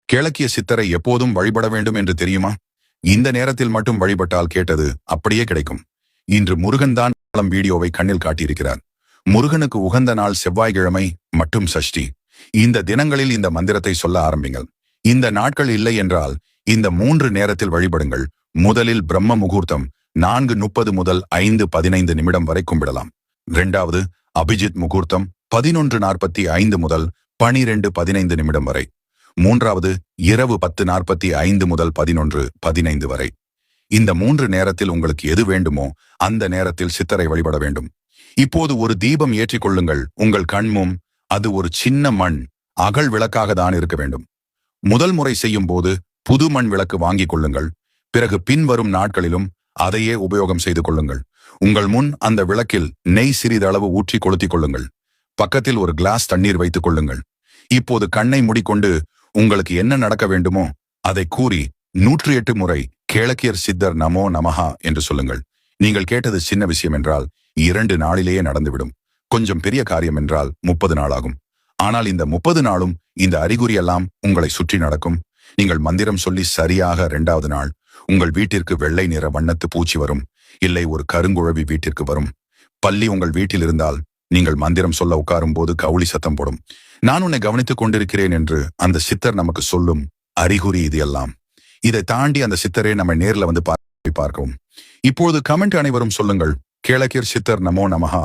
கிழக்கிய சித்தரை எப்போதும் வழிபட வேண்டும் என்று தெரியுமா? இந்த நேரத்தில் மட்டும் வழிபட்டால் கேட்டது அப்படியே கிடைக்கும். இன்று முருகன் தான் வீடியோவை கண்ணில் காட்டியிருக்கிறார். முருகனுக்கு உகந்த நாள் செவ்வாய்க்கிழமை மற்றும் சஷ்டி. இந்த தினங்களில் இந்த மந்திரத்தை சொல்ல ஆரம்பிங்கள். இந்த நாட்கள் இல்லை என்றால் இந்த 3 நேரத்தில் வழிபடுங்கள். முதலில் பிரம்ம முகூர்த்தம் 4:30 முதல் 5:15 நிமிடம் வரை கும்பிடலாம். 2வது அபிஜித் முகூர்த்தம் 11:45 முதல் 12:15 நிமிடம் வரை. 3வது இரவு 10:45 முதல் 11:15 வரை. இந்த 3 நேரத்தில் உங்களுக்கு எது வேண்டுமோ அந்த நேரத்தில் சித்தரை வழிபட வேண்டும். இப்போது ஒரு தீபம் ஏற்றிக் கொள்ளுங்கள். உங்கள் கண்மும் அது ஒரு சின்ன மண் அகல் விளக்காக தான் இருக்க வேண்டும். முதல் முறை செய்யும் போது புது மண் விளக்கு வாங்கிக் கொள்ளுங்கள். பிறகு பின்வரும் நாட்களிலும் அதையே உபயோகம் செய்து கொள்ளுங்கள். உங்கள் முன் அந்த விளக்கில் நெய் சிறிதளவு ஊற்றி கொளுத்திக் கொள்ளுங்கள். பக்கத்தில் ஒரு கிளாஸ் தண்ணீர் வைத்துக் கொள்ளுங்கள். இப்போது கண்ணை மூடிக்கொண்டு உங்களுக்கு என்ன நடக்க வேண்டுமோ அதை கூறி 108 முறை கேளக்கியர் சித்தர் நமோ நமஹா என்று சொல்லுங்கள். நீங்கள் கேட்டது சின்ன விஷயம் என்றால் 2 நாளிலேயே நடந்துவிடும். கொஞ்சம் பெரிய காரியம் என்றால் 30 நாள் ஆகும். ஆனால் இந்த 30 நாளும் இந்த அறிகுறி எல்லாம் உங்களை சுற்றி நடக்கும். நீங்கள் மந்திரம் சொல்லி சரியாக 2வது நாள் உங்கள் வீட்டிற்கு வெள்ளை நிற வண்ணத்து பூச்சி வரும். இல்லை ஒரு கருங்குழவி வீட்டிற்கு வரும். பள்ளி உங்கள் வீட்டில் இருந்தால் நீங்கள் மந்திரம் சொல்ல உட்காரும் போது கவுளி சத்தம் போடும். நான் உன்னை கவனித்துக் கொண்டிருக்கிறேன் என்று அந்த சித்தர் நமக்கு சொல்லும் அறிகுறி இது எல்லாம். இதை தாண்டி அந்த சித்தரே நம்ம நேர்ல வந்து பார்க்கவும். இப்போது கமெண்ட் அனைவரும் சொல்லுங்கள், கேளக்கியர் சித்தர் நமோ நமஹா.